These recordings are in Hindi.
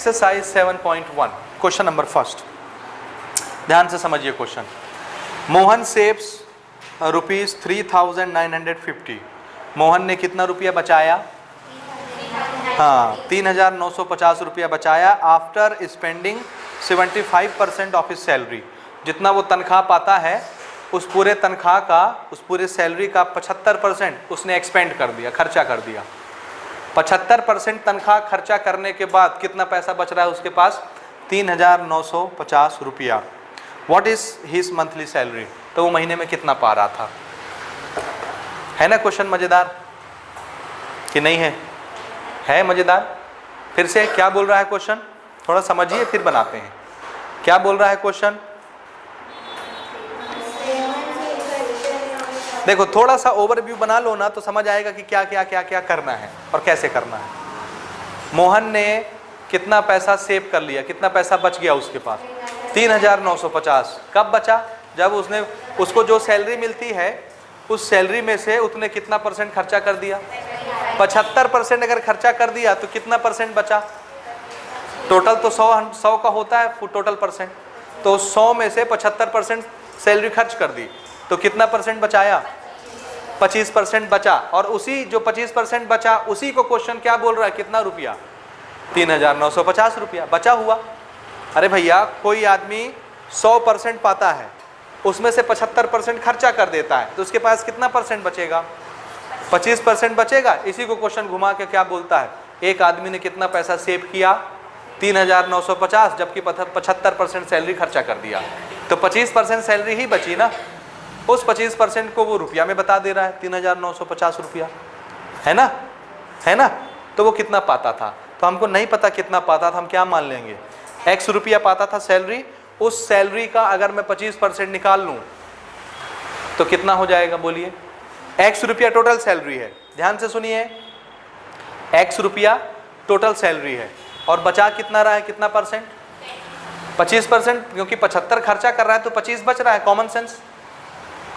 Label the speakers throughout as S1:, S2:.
S1: एक्सरसाइज 7.1 क्वेश्चन नंबर फर्स्ट, ध्यान से समझिए क्वेश्चन। मोहन सेव्स ₹3,950। मोहन ने कितना रुपया बचाया? हाँ, 3,950 रुपया बचाया after spending 75% of his salary. जितना वो तनख्वाह पाता है उस पूरे तनख्वाह का, उस पूरे सैलरी का 75% उसने एक्सपेंड कर दिया, खर्चा कर दिया। 75% तनख्वाह खर्चा करने के बाद कितना पैसा बच रहा है उसके पास? 3,950 रुपया। What is his monthly salary? तो वो महीने में कितना पा रहा था? है ना क्वेश्चन मजेदार कि नहीं है? है मजेदार। फिर से क्या बोल रहा है क्वेश्चन, थोड़ा समझिए फिर बनाते हैं। क्या बोल रहा है क्वेश्चन? देखो थोड़ा सा ओवरव्यू बना लो ना तो समझ आएगा कि क्या क्या क्या क्या करना है और कैसे करना है। मोहन ने कितना पैसा सेव कर लिया, कितना पैसा बच गया उसके पास? 3,950। कब बचा? जब उसको जो सैलरी मिलती है उस सैलरी में से उसने कितना परसेंट खर्चा कर दिया? 75% अगर खर्चा कर दिया तो कितना परसेंट बचा? टोटल तो 100 का होता है टोटल परसेंट, तो 100 में से 75% सैलरी खर्च कर दी तो कितना परसेंट बचाया? 25% बचा। और उसी जो 25% बचा उसी को क्वेश्चन क्या बोल रहा है, कितना रुपया? 3,950 रुपया बचा हुआ। अरे भैया कोई आदमी 100% पाता है, उसमें से 75% खर्चा कर देता है तो उसके पास कितना परसेंट बचेगा? 25% बचेगा। इसी को क्वेश्चन घुमा के क्या बोलता है, एक आदमी ने कितना पैसा सेव किया? 3,950, जबकि 75% सैलरी खर्चा कर दिया तो 25% सैलरी ही बची ना। उस 25% को वो रुपया में बता दे रहा है, 3,950 रुपया, है ना? है ना? तो वो कितना पाता था? तो हमको नहीं पता कितना पाता था, हम क्या मान लेंगे? x रुपया पाता था सैलरी, उस सैलरी का अगर मैं 25% निकाल लूं तो कितना हो जाएगा बोलिए? x रुपया टोटल सैलरी है, ध्यान से सुनिए, x रुपया टोटल सैलरी है और बचा कितना रहा है, कितना परसेंट? 25%, क्योंकि 75 खर्चा कर रहा है तो 25 बच रहा है। Common sense,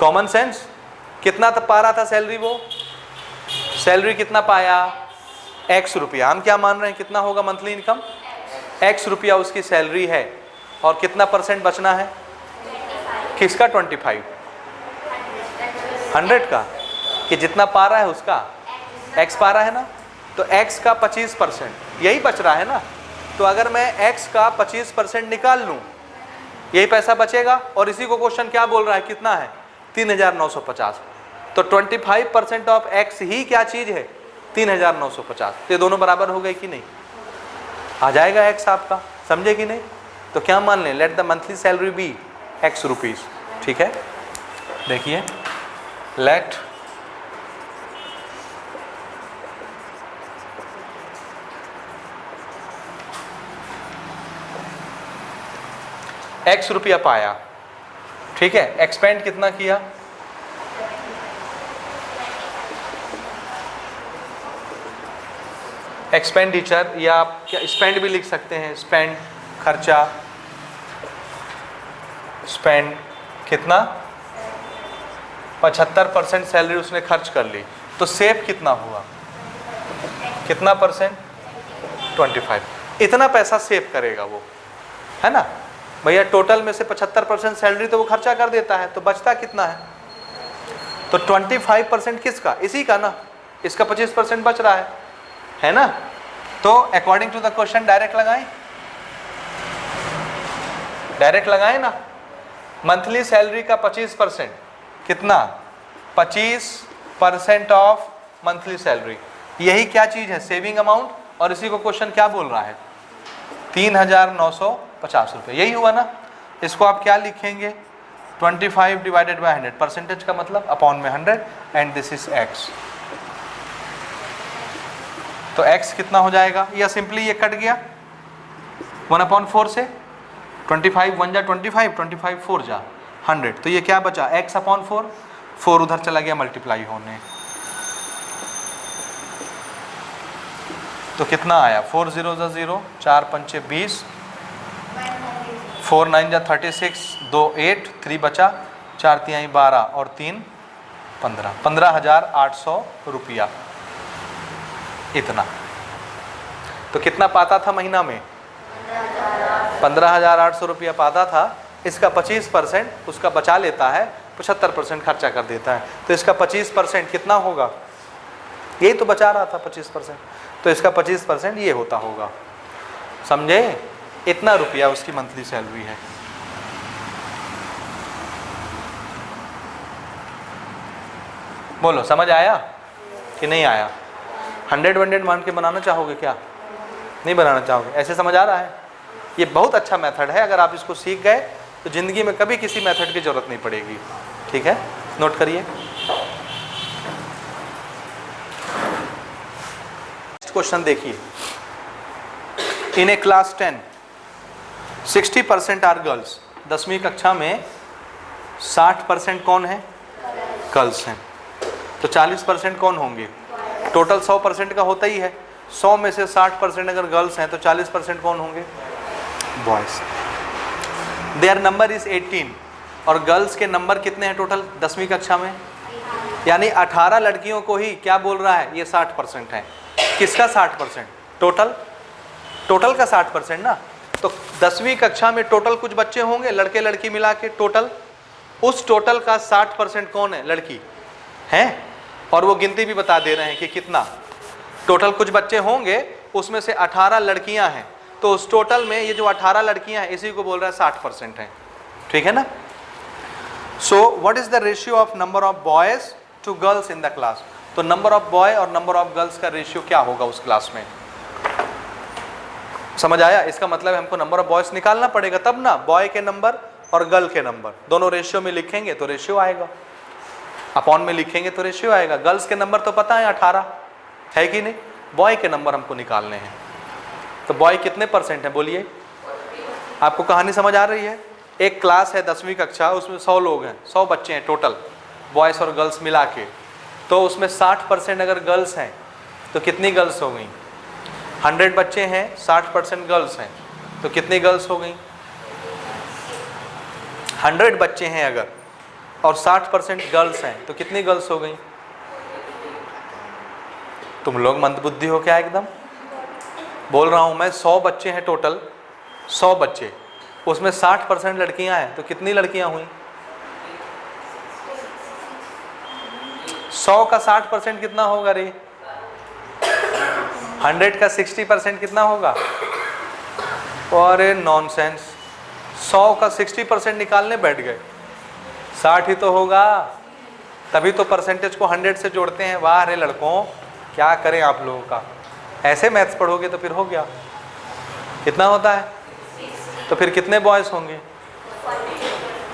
S1: common sense. कितना तक पा रहा था सैलरी? वो सैलरी कितना पाया? x रुपया। हम क्या मान रहे हैं, कितना होगा मंथली इनकम? x रुपया उसकी सैलरी है और कितना परसेंट बचना है? किसका? 25, 100 का, कि जितना पा रहा है उसका x पा रहा है ना, तो x का 25% यही बच रहा है ना। तो अगर मैं x का 25% निकाल लूं यही पैसा बचेगा। और इसी को क्वेश्चन क्या बोल रहा है, कितना है? 3,950। तो 25% ऑफ x ही क्या चीज है? 3,950। तो ये दोनों बराबर हो गए कि नहीं? आ जाएगा x आपका, समझे कि नहीं? तो क्या मान लें, let the monthly salary be x rupees. ठीक है, देखिए, लेट x रुपया पाया, ठीक है, एक्सपेंड कितना किया? एक्सपेंडिचर, या आप क्या स्पेंड भी लिख सकते हैं, स्पेंड खर्चा, स्पेंड कितना? 75% सैलरी उसने खर्च कर ली, तो सेव कितना हुआ? कितना परसेंट? 25। इतना पैसा सेव करेगा वो, है ना भैया। टोटल में से 75% सैलरी तो वो खर्चा कर देता है, तो बचता कितना है? तो 25% किसका? इसी का ना, इसका 25% बच रहा है ना। तो according to the question direct लगाएं, डायरेक्ट लगाएं ना। मंथली सैलरी का 25% कितना? 25% ऑफ मंथली सैलरी, यही क्या चीज है? Saving amount. और इसी को क्वेश्चन क्या बोल रहा है? 3,950 रुपये, यही हुआ ना। इसको आप क्या लिखेंगे? 25 डिवाइडेड बाई 100, परसेंटेज का मतलब अपॉन में 100, एंड दिस इज x। तो x कितना हो जाएगा? या सिंपली ये कट गया 1/4 से, 25 1 जा 25, 25 4 जा 100, तो ये क्या बचा? x/4, 4 उधर चला गया मल्टीप्लाई होने, तो कितना आया? 4 0 जा 0, 4 5 20, 4 9 जा 36, 2 8, 3 बचा, 4 3 12 और 3 15, 15,800 रुपया। इतना तो कितना पाता था महीना में? 15,800 रुपया पाता था, इसका 25% उसका बचा लेता है, 75% खर्चा कर देता है, तो इसका 25% कितना होगा? यही तो बचा रहा था 25%, तो इसका 25% ये होता होगा। समझे? इतना रुपया उसकी मंथली सैलरी है। बोलो समझ आया कि नहीं आया? 100 मान के बनाना चाहोगे क्या? नहीं बनाना चाहोगे? ऐसे समझ आ रहा है? ये बहुत अच्छा मेथड है, अगर आप इसको सीख गए तो ज़िंदगी में कभी किसी मेथड की ज़रूरत नहीं पड़ेगी। ठीक है, नोट करिए। क्वेश्चन देखिए, इन ए क्लास 10 60% आर गर्ल्स। 10वीं कक्षा में 60% कौन है? गर्ल्स हैं। तो 40% कौन होंगे? टोटल 100% का होता ही है, 100 में से 60% अगर गर्ल्स हैं तो 40% कौन होंगे? बॉयज। देयर नंबर इज 18, और गर्ल्स के नंबर कितने हैं टोटल 10वीं कक्षा में? यानी 18 लड़कियों को ही क्या बोल रहा है? ये 60% है। किसका 60%? टोटल का 60% ना। तो 10वीं कक्षा में टोटल कुछ बच्चे होंगे, लड़के लड़की मिला के टोटल, उस टोटल का 60% कौन है? लड़की है। और वो गिनती भी बता दे रहे हैं कि कितना टोटल कुछ बच्चे होंगे, उसमें से 18 लड़कियां हैं, तो उस टोटल में ये जो 18 लड़कियां हैं इसी को बोल रहा है 60% है। ठीक है ना? So what is the ratio of number of boys to girls in the class? तो नंबर ऑफ बॉय और नंबर ऑफ गर्ल्स का रेशियो क्या होगा उस क्लास में? समझ आया? इसका मतलब हमको नंबर ऑफ बॉयज निकालना पड़ेगा, तब ना बॉय के नंबर और गर्ल के नंबर दोनों रेशियो में लिखेंगे तो रेशियो आएगा, अपॉन में लिखेंगे तो रेशियो आएगा। गर्ल्स के नंबर तो पता है 18 है कि नहीं, बॉय के नंबर हमको निकालने हैं। तो बॉय कितने % है बोलिए? आपको कहानी समझ आ रही है? एक क्लास है 10वीं कक्षा, उसमें 100 लोग हैं, 100 बच्चे हैं टोटल, बॉयज़ और गर्ल्स मिला के। तो उसमें 60% अगर गर्ल्स हैं तो कितनी गर्ल्स हो गई? 100 बच्चे हैं, 60% गर्ल्स हैं, तो कितनी गर्ल्स हो गई? 100 बच्चे हैं अगर और 60% गर्ल्स हैं तो कितनी गर्ल्स हो गई? तुम लोग मंदबुद्धि हो क्या? एकदम बोल रहा हूं मैं, 100 बच्चे हैं टोटल, 100 बच्चे, उसमें 60% लड़कियां हैं, तो कितनी लड़कियां हुई? 100 का 60% कितना होगा रे? 100 का 60% कितना होगा? अरे नॉनसेंस, 100 का 60% निकालने बैठ गए, 60 ही तो होगा, तभी तो परसेंटेज को 100 से जोड़ते हैं। वाह रे लड़कों, क्या करें आप लोगों का, ऐसे मैथ्स पढ़ोगे तो फिर हो गया। कितना होता है? तो फिर कितने बॉयज़ होंगे?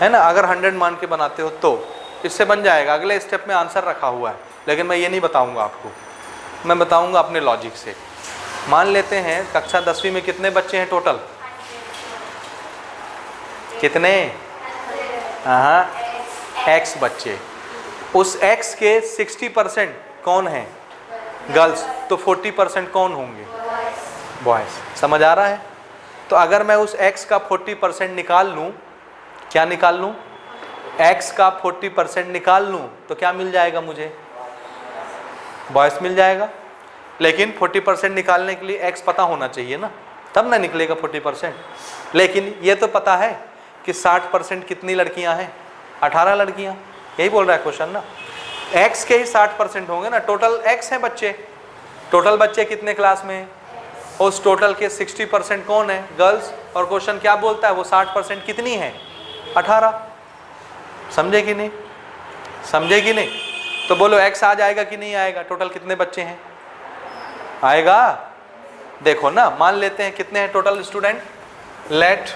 S1: है ना? अगर 100 मान के बनाते हो तो इससे बन जाएगा। अगले स्टेप में आंसर रखा हुआ है, लेकिन मैं ये नहीं बताऊंगा आपको, मैं बताऊंगा अपने लॉजिक से। मान लेते हैं कक्षा 10वीं में कितने बच्चे हैं टोटल? कितने? हाँ, x बच्चे। उस x के 60% कौन है? गर्ल्स। तो 40% कौन होंगे? बॉयज़। समझ आ रहा है? तो अगर मैं उस x का 40% निकाल लूँ, क्या निकाल लूँ? x का 40% निकाल लूँ तो क्या मिल जाएगा मुझे? बॉयज़ मिल जाएगा। लेकिन 40% निकालने के लिए x पता होना चाहिए ना, तब ना निकलेगा 40%। लेकिन ये तो पता है कि 60% कितनी लड़कियां हैं? 18 लड़कियां। यही बोल रहा है क्वेश्चन ना, x के ही 60% होंगे ना। टोटल x हैं बच्चे, टोटल बच्चे कितने क्लास में? उस टोटल के 60% कौन है? गर्ल्स। और क्वेश्चन क्या बोलता है? वो 60% कितनी है? 18। समझे कि नहीं? समझे कि नहीं? तो बोलो x आ जाएगा कि नहीं आएगा? टोटल कितने बच्चे हैं? आएगा। देखो ना, मान लेते हैं कितने हैं total student? Let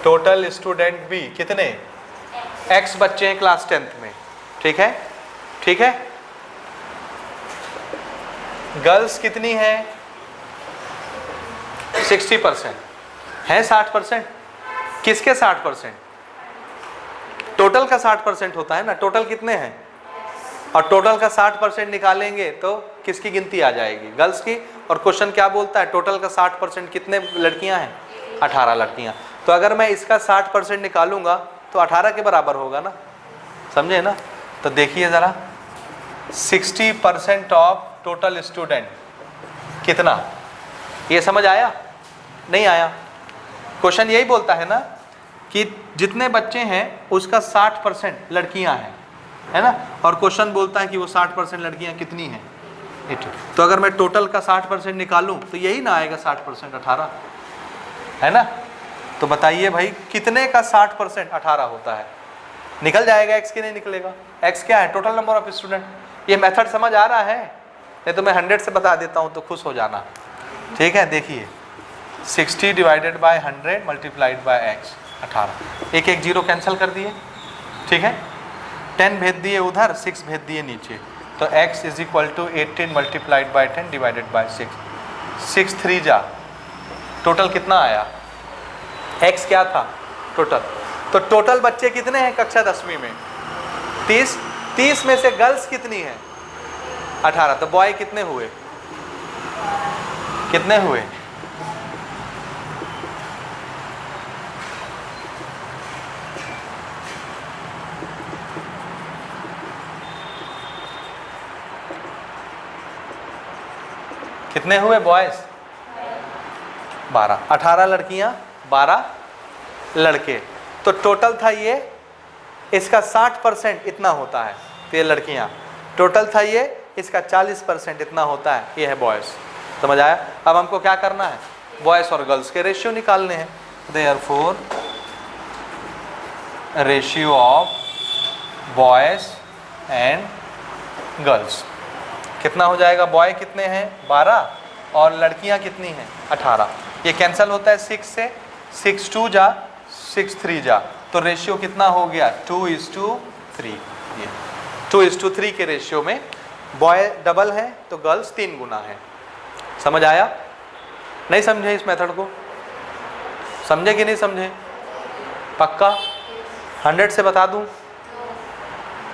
S1: total student be कितने? x बच्चे हैं क्लास 10th में। ठीक है? ठीक है? गर्ल्स कितनी है? 60% है। 60% किसके 60%? टोटल का 60% होता है ना। टोटल कितने हैं? और टोटल का 60% निकालेंगे तो किसकी गिनती आ जाएगी? गर्ल्स की। और क्वेश्चन क्या बोलता है? टोटल का 60% कितने लड़कियां हैं? 18 लड़कियां। तो अगर मैं इसका 60% निकालूंगा तो 18 के बराबर होगा ना। समझे ना? तो देखिए ज़रा, 60% ऑफ टोटल स्टूडेंट कितना, ये समझ आया? नहीं आया? क्वेश्चन यही बोलता है ना कि जितने बच्चे हैं उसका 60% लड़कियां हैं, है ना, और क्वेश्चन बोलता है कि वो 60% लड़कियां कितनी हैं, 80। तो अगर मैं टोटल का 60% निकालूं तो यही ना आएगा 60%, 18, है ना। तो बताइए भाई कितने का 60% 18 होता है? निकल जाएगा x की नहीं निकलेगा? x क्या है? Total number of student. ये मेथड समझ आ रहा है? नहीं तो मैं 100 से बता देता हूँ तो खुश हो जाना। ठीक है, देखिए 60 divided by 100 multiplied by x, 18। एक एक जीरो कैंसिल कर दिए, ठीक है। 10 भेज दिए उधर, 6 भेज दिए नीचे, तो x is equal to 18 multiplied by 10 divided by 6। 6 3 जा, टोटल कितना आया? x क्या था? टोटल। तो टोटल बच्चे कितने हैं कक्षा 10वीं में? 30। 30 में से गर्ल्स कितनी है? 18। तो बॉय कितने हुए? कितने हुए? कितने हुए बॉयज? 12। 18 लड़कियां, 12 लड़के। तो टोटल था ये, इसका 60% इतना होता है, तो ये लड़कियां। टोटल था ये, इसका 40% इतना होता है, ये है बॉयज। समझ आया? अब हमको क्या करना है? बॉयज और गर्ल्स के रेशियो निकालने हैं। Therefore ratio of boys and girls कितना हो जाएगा? बॉय कितने हैं? 12 और लड़कियां कितनी हैं? 18। ये कैंसिल होता है 6 से, 6 2 जा, 6 3 जा, तो रेशियो कितना हो गया? 2:3। ये 2:3 के रेशियो में बॉय डबल है तो गर्ल्स 3 गुना है। समझ आया? नहीं समझे इस मेथड को? समझे कि नहीं समझे? पक्का 100 से बता दूं?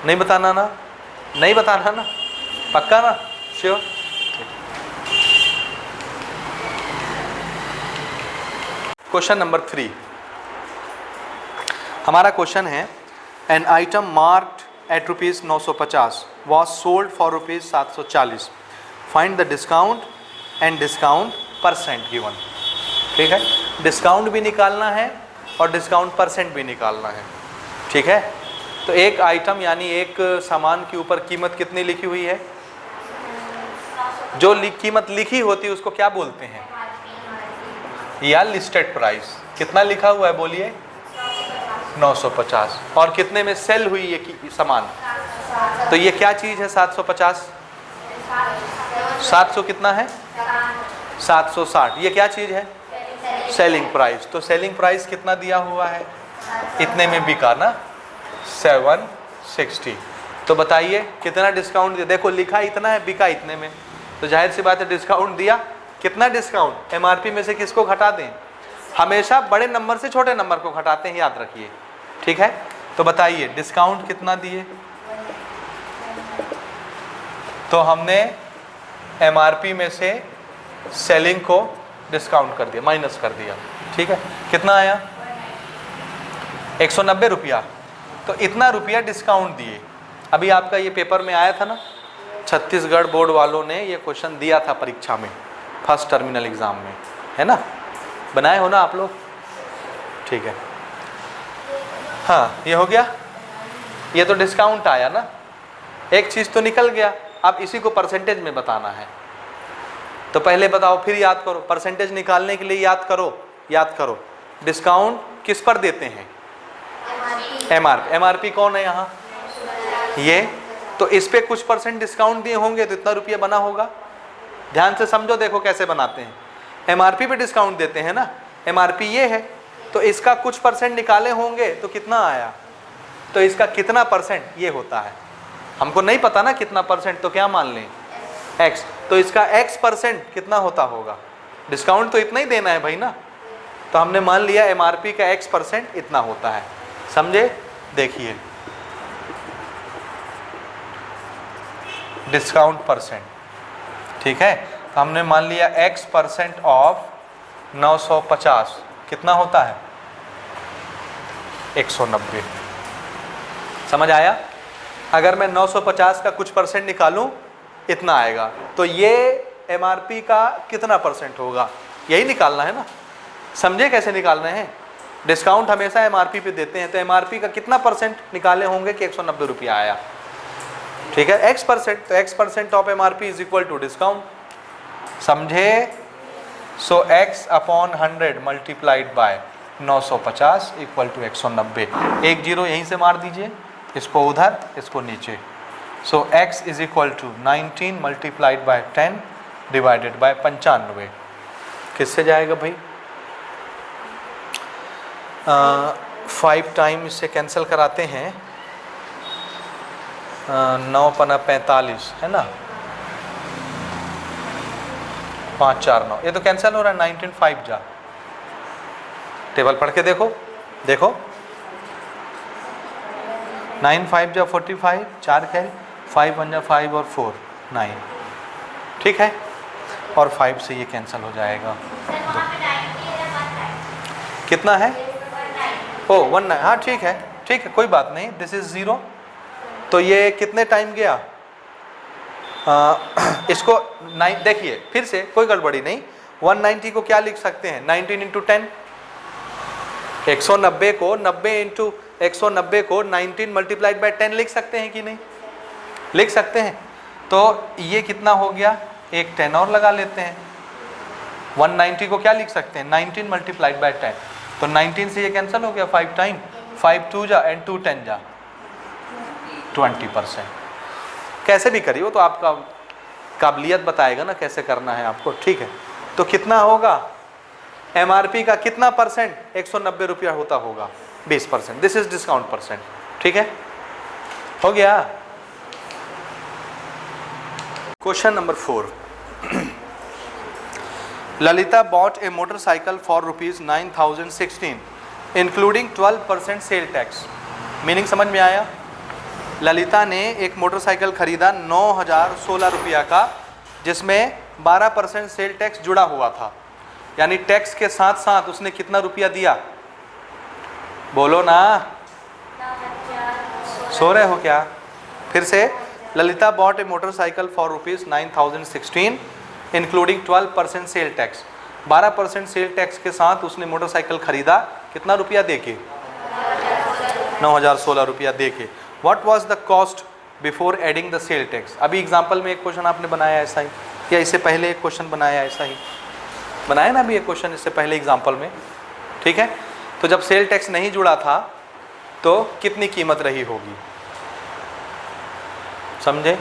S1: नहीं बताना ना? नहीं बताना ना? पक्का ना? श्योर? क्वेश्चन नंबर 3 हमारा क्वेश्चन है, an item marked at rupees 950 was sold for rupees 740, find the discount and discount percent given. ठीक है, डिस्काउंट भी निकालना है और डिस्काउंट परसेंट भी निकालना है। ठीक है, तो एक आइटम यानी एक सामान के ऊपर कीमत कितनी लिखी हुई है? जो कीमत लिखी होती है उसको क्या बोलते हैं? या लिस्टेड प्राइस। कितना लिखा हुआ है बोलिए? 950। और कितने में सेल हुई ये सामान? तो ये क्या चीज़ है? 750। 700 कितना है? 760। ये क्या चीज़ है? Selling price. तो सेलिंग प्राइस कितना दिया हुआ है? इतने में बिका ना, 760। तो बताइए कितना डिस्काउंट दिया? देखो लिखा इतना है, बिका इतने में, तो जाहिर सी बात है डिस्काउंट दिया। कितना डिस्काउंट? एमआरपी में से किसको घटा दें? हमेशा बड़े नंबर से छोटे नंबर को घटाते हैं, याद रखिए। ठीक है, तो बताइए डिस्काउंट कितना दिए? तो हमने एमआरपी में से सेलिंग को डिस्काउंट कर दिया, माइनस कर दिया। ठीक है, कितना आया? 190 रुपया। तो इतना रुपया डिस्काउंट दिए। अभी आपका ये पेपर में आया था ना, छत्तीसगढ़ बोर्ड वालों ने ये क्वेश्चन दिया था परीक्षा में, फर्स्ट टर्मिनल एग्ज़ाम में, है ना? बनाए हो ना आप लोग? ठीक है, हाँ ये हो गया। ये तो डिस्काउंट आया ना, एक चीज़ तो निकल गया। अब इसी को परसेंटेज में बताना है, तो पहले बताओ फिर याद करो। परसेंटेज निकालने के लिए याद करो। डिस्काउंट किस पर देते हैं? एमआरपी। एमआरपी कौन है यहाँ? ये। तो इस पे कुछ परसेंट डिस्काउंट दिए होंगे तो इतना रुपया बना होगा। ध्यान से समझो, देखो कैसे बनाते हैं। एमआरपी पे डिस्काउंट देते हैं ना, एमआरपी ये है, तो इसका कुछ परसेंट निकाले होंगे तो कितना आया? तो इसका कितना परसेंट ये होता है। हमको नहीं पता ना कितना परसेंट, तो क्या मान लें? x। तो इसका x परसेंट कितना होता होगा? डिस्काउंट तो इतना ही देना है भाई ना, तो हमने मान लिया एमआरपी का x परसेंट इतना होता है। समझे? देखिए डिस्काउंट परसेंट, ठीक है, तो हमने मान लिया x परसेंट ऑफ 950 कितना होता है? 190। समझ आया? अगर मैं 950 का कुछ परसेंट निकालूं इतना आएगा। तो ये MRP का कितना % होगा, यही निकालना है ना। समझे कैसे निकाल रहे हैं? डिस्काउंट हमेशा MRP पे देते हैं, तो MRP का कितना % निकाले होंगे कि 190 रुपया आया, ठीक है, X%, तो X% off MRP is equal to discount. समझे? So X/100 multiplied by 950 equal to 190। एक जीरो यहीं से मार दीजिए, इसको उधर, इसको नीचे। So X is equal to 19 multiplied by 10 divided by 95। किससे जाएगा भाई? 5 टाइम इससे कैंसिल कराते हैं, 9 पना 45 है ना, 5 4 9, ये तो कैंसिल हो रहा है। 19 5 जा, टेबल पढ़ के देखो, देखो 9 5 जा 45, 4 कैरी, 5 1 जा 5 और 4 9, ठीक है, और 5 से ये कैंसिल हो जाएगा। कितना है? ओ 1 9, हाँ ठीक है, ठीक है, कोई बात नहीं, दिस इज 0। तो ये कितने टाइम गया? इसको 9, देखिए फिर से कोई गड़बड़ी नहीं, 190 को क्या लिख सकते हैं? 19 इंटू 10, 190 को 90 इंटू 190 को 19 मल्टीप्लाइड बाय 10 लिख सकते हैं कि नहीं? लिख सकते हैं। तो ये कितना हो गया? एक 10 और लगा लेते हैं। 190 को क्या लिख सकते हैं? 19 मल्टीप्लाइड बाय 10, तो 19 से ये कैंसिल हो गया 5 टाइम, 5 2 जा एंड 2 10 जा, 20%। कैसे भी करिए, वो तो आपका काबिलियत बताएगा ना कैसे करना है आपको, ठीक है। तो कितना होगा? MRP का कितना %? 190 रुपया होता होगा, 20%। दिस इज डिस्काउंट %, ठीक है, हो गया। Question number 4। Lalita bought a motorcycle for rupees 9016 including 12% sale tax. Meaning समझ में आया? ललिता ने एक मोटरसाइकिल खरीदा 9016 रुपया का, जिसमें 12% सेल टैक्स जुड़ा हुआ था, यानी टैक्स के साथ साथ उसने कितना रुपया दिया? बोलो ना, सो रहे हो क्या? फिर से, Lalita bought a motorcycle for rupees 9016 including 12% sale tax. 12% sale tax के साथ उसने मोटरसाइकिल खरीदा, कितना रुपया देके? 9016 रुपया देके। What was the cost before adding the sale tax? अभी एग्जांपल में एक क्वेश्चन आपने बनाया ऐसा ही, या इससे पहले एक क्वेश्चन बनाया ऐसा ही बनाया ना, अभी एक क्वेश्चन इससे पहले एग्जांपल में, ठीक है। तो जब सेल टैक्स नहीं जुड़ा था तो कितनी कीमत रही होगी? समझे?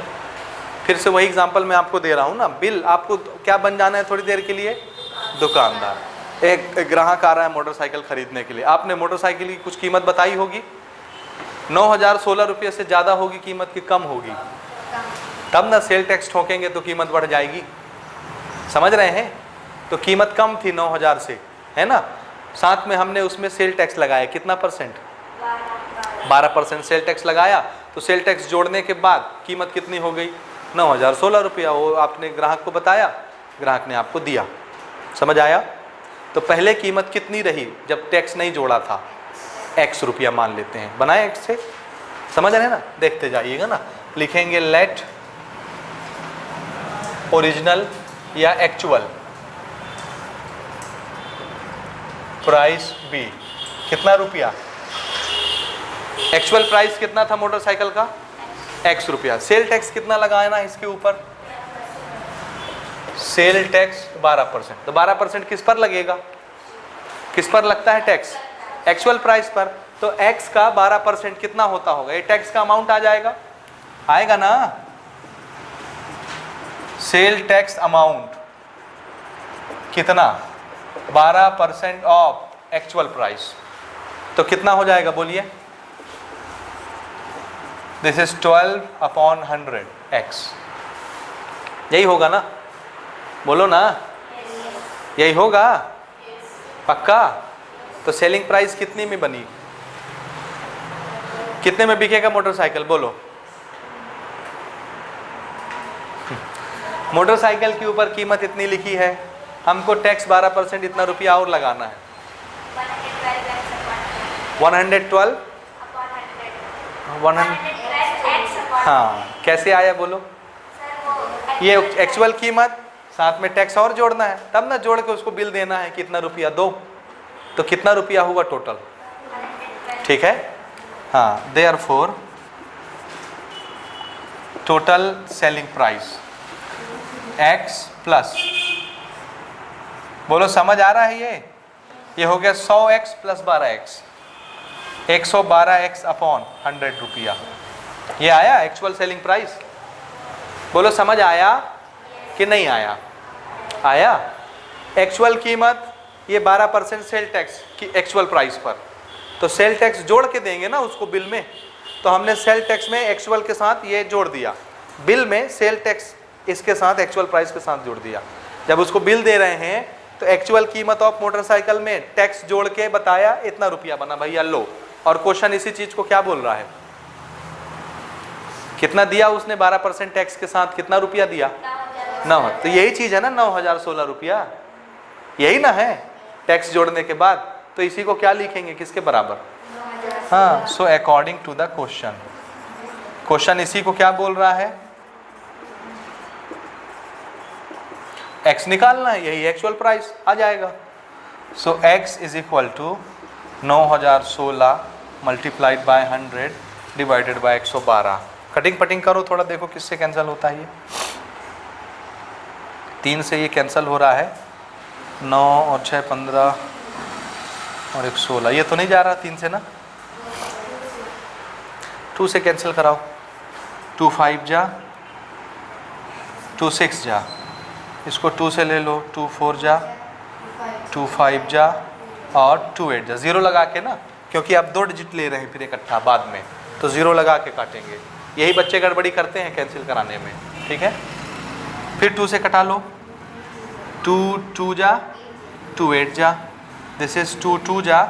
S1: फिर से वही एग्जांपल मैं आपको दे रहा हूँ ना। बिल आपको क्या बन जाना है थोड़ी देर के लिए? दुकानदार। एक ग्राहक आ रहा है मोटरसाइकिल खरीदने के लिए, आपने मोटरसाइकिल की कुछ कीमत बताई होगी, 9016 रुपये से ज़्यादा होगी कीमत की कम होगी? तब ना सेल टैक्स ठोकेंगे तो कीमत बढ़ जाएगी, समझ रहे हैं? तो कीमत कम थी 9000 से, है ना, साथ में हमने उसमें सेल टैक्स लगाया, कितना %? 12% सेल टैक्स लगाया, तो सेल टैक्स जोड़ने के बाद कीमत कितनी हो गई? 9016 रुपया। वो आपने ग्राहक को बताया, ग्राहक ने आपको दिया, समझ आया? तो पहले कीमत कितनी रही जब टैक्स नहीं जोड़ा था? X रुपया मान लेते हैं, बनाए X से, समझ रहे हैं ना? देखते जाइएगा ना, लिखेंगे लेट ओरिजिनल या एक्चुअल प्राइस बी, कितना रुपया? एक्चुअल प्राइस कितना था मोटरसाइकिल का? X रुपया। सेल टैक्स कितना लगाया ना इसके ऊपर? Sale tax 12%। तो 12% किस पर लगेगा? किस पर लगता है टैक्स? एक्चुअल प्राइस पर। तो X का 12% कितना होता होगा? ये टैक्स का अमाउंट आ जाएगा, आएगा ना? सेल टैक्स अमाउंट कितना? 12% ऑफ एक्चुअल प्राइस। तो कितना हो जाएगा बोलिए? This is 12/100 X। यही होगा ना? बोलो ना, यही होगा पक्का? तो सेलिंग प्राइस कितनी में बनी? कितने में बिकेगा मोटरसाइकिल? बोलो। मोटरसाइकिल के ऊपर कीमत इतनी लिखी है, हमको टैक्स 12% इतना रुपया और लगाना है। 112 हाँ, कैसे आया बोलो? ये एक्चुअल कीमत साथ में टैक्स और जोड़ना है, तब ना जोड़ के उसको बिल देना है कितना रुपया दो। तो कितना रुपया हुआ टोटल, ठीक है। हाँ, therefore total selling price x plus, बोलो समझ आ रहा है ये हो गया 100x plus 12x, 112x upon 100 रुपया, ये आया एक्चुअल सेलिंग प्राइस। बोलो समझ आया कि नहीं आया? आया। एक्चुअल कीमत ये 12% सेल टैक्स की एक्चुअल प्राइस पर, तो सेल टैक्स जोड़ के देंगे ना उसको बिल में, तो हमने सेल टैक्स में एक्चुअल के साथ ये जोड़ दिया, बिल में सेल टैक्स इसके साथ एक्चुअल प्राइस के साथ जोड़ दिया। जब उसको बिल दे रहे हैं तो एक्चुअल कीमत ऑफ मोटरसाइकिल में टैक्स जोड़ के बताया इतना रुपया बना भैया लो, और क्वेश्चन इसी चीज को क्या बोल रहा है, कितना दिया उसने 12% टैक्स के साथ, कितना रुपया दिया 9। तो यही चीज है ना 9016 रुपया, यही ना है टैक्स जोड़ने के बाद। तो इसी को क्या लिखेंगे, किसके बराबर? हाँ, so according to the question, question इसी को क्या बोल रहा है, x निकालना है, यही एक्चुअल प्राइस आ जाएगा। So x is equal to 9016 multiplied by 100 divided by 112। Cutting पटिंग करो थोड़ा, देखो किससे कैंसिल होता है ये। 3 से ये कैंसिल हो रहा है, 9 और 6 15 और 1 16, ये तो नहीं जा रहा 3 से ना, 2 से कैंसिल कराओ, 2 5 जा, 2 6 जा, इसको 2 से ले लो, 2 4 जा, 2 5 जा और 2 8 जा, 0 लगा के ना, क्योंकि आप 2 डिजिट ले रहे हैं फिर इकट्ठा बाद में, तो 0 लगा के काटेंगे। यही बच्चे गड़बड़ी करते हैं कैंसिल कराने में, ठीक है। फिर 2 से कटा लो, 2 2 जा, 2 8 जा, दिस इज 2 2 जा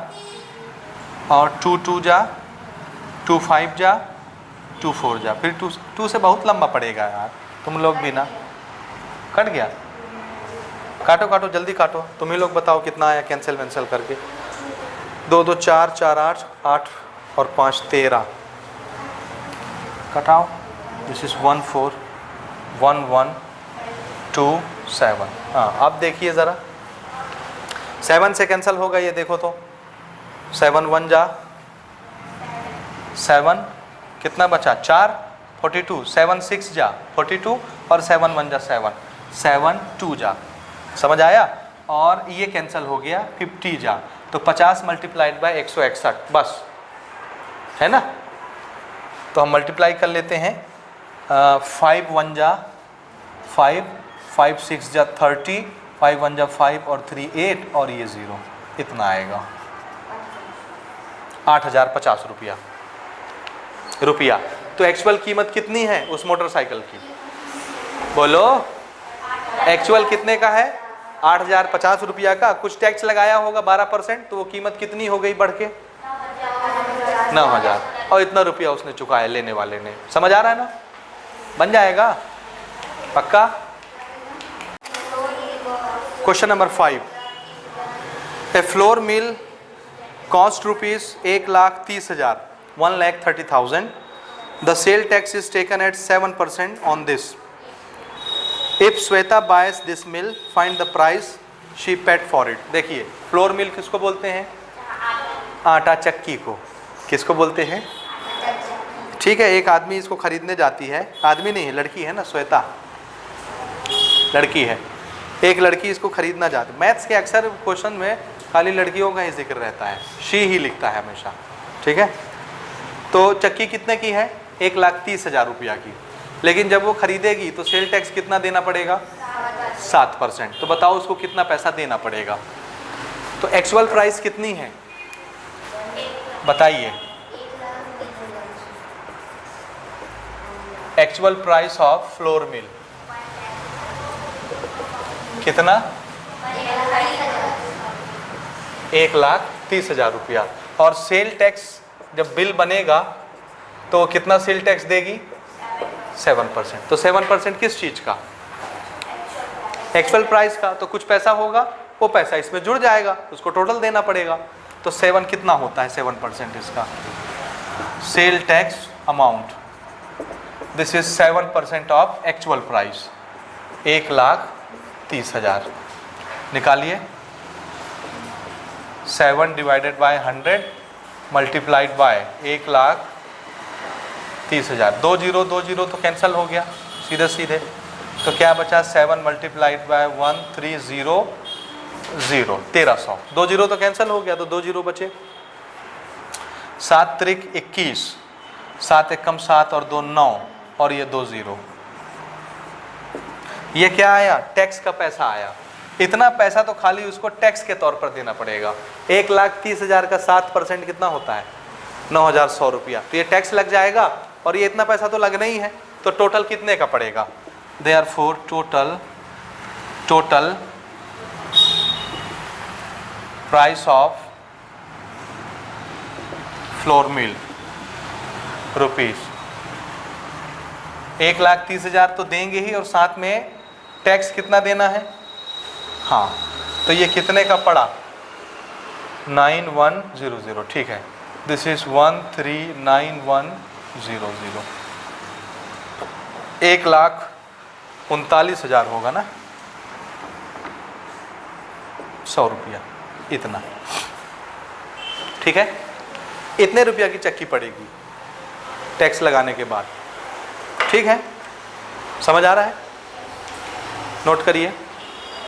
S1: और 2 2 जा, 2 5 जा, 2 4 जा, फिर 2 से बहुत लंबा पड़ेगा यार, तुम लोग भी ना। कट गया, काटो काटो जल्दी काटो, तुम ही लोग बताओ कितना आया कैंसिल वैंसिल करके। 2 2 4 4 8 8 और 5 13, कटाओ। This is 1 4 1 1 2 7। हाँ, अब देखिए ज़रा, 7 से कैंसिल होगा ये, देखो तो 7 1 जा, 7 कितना बचा 4 42, 7 6 जा 42 और 7 1 जा 7 7 2 जा, समझ आया। और ये कैंसिल हो गया 50 जा, तो 50 मल्टीप्लाइड बाय 161 बस, है ना। तो हम मल्टीप्लाई कर लेते हैं, 5 1 जा 5, 5 6 जा 30, 5 1 जा 5 और 3 8 और ये 0, इतना आएगा 8050 रुपया। तो एक्चुअल कीमत कितनी है उस मोटरसाइकिल की, बोलो एक्चुअल कितने का है 8050 रुपया का, कुछ टैक्स लगाया होगा 12%, तो वो कीमत कितनी हो गई बढ़ के 9000, और इतना रुपया उसने चुकाया लेने वाले ने। समझ आ रहा है ना, बन जाएगा पक्का। Question number 5, A flour mill cost rupees 1,30,000 1,30,000, the sale tax is taken at 7% on this. If Sweta buys this mill, find the price she paid for it. देखिए फ्लोर मिल किसको बोलते हैं, आटा चक्की को किसको बोलते हैं, ठीक है। एक आदमी इसको खरीदने जाती है, आदमी नहीं है लड़की है ना, श्वेता लड़की है, एक लड़की इसको खरीदना जाती है। मैथ्स के अक्सर क्वेश्चन में खाली लड़कियों का ही जिक्र रहता है, शी ही लिखता है हमेशा, ठीक है। तो चक्की कितने की है 1,30,000 रुपया की, लेकिन जब वो खरीदेगी तो सेल टैक्स कितना देना पड़ेगा 7%। तो बताओ उसको कितना पैसा देना पड़ेगा। तो एक्चुअल प्राइस कितनी है बताइए, actual price of flour mill कितना 1,30,000 रुपया, और सेल टैक्स जब बिल बनेगा तो कितना सेल टैक्स देगी 7%। तो 7% किस चीज का, एक्चुअल प्राइस का। तो कुछ पैसा होगा, वो पैसा इसमें जुड़ जाएगा, उसको टोटल देना पड़ेगा। तो 7 कितना होता है 7% इसका, sale tax amount, this is 7% of actual price 1,30,000 30,000 निकालिए। 7 divided by 100 multiplied by 1,30,000। 2 zero तो कैंसिल हो गया सीधे सीधे, तो क्या बचा 7 मल्टीप्लाइड बाय 1300, 1300। 2 जीरो तो कैंसिल हो गया, तो 2 जीरो बचे। 7 त्रिक 21, 7 एकम 7 और 2 9 और ये 2 जीरो। ये क्या आया? टैक्स का पैसा आया। इतना पैसा तो खाली उसको टैक्स के तौर पर देना पड़ेगा। 1,30,000 का 7% कितना होता है? 9,100 रुपया। तो ये टैक्स लग जाएगा और ये इतना पैसा तो लगना ही है। तो टोटल कितने का पड़ेगा? Therefore total price of flour mill rupees 1,30,000 तो देंगे ही, और साथ में टैक्स कितना देना है? हाँ, तो ये कितने का पड़ा? 9100। ठीक है, दिस इज 139100। 1,39,000 होगा ना, 100 रुपया इतना। ठीक है, इतने रुपया की चक्की पड़ेगी टैक्स लगाने के बाद। ठीक है, समझ आ रहा है? नोट करिए।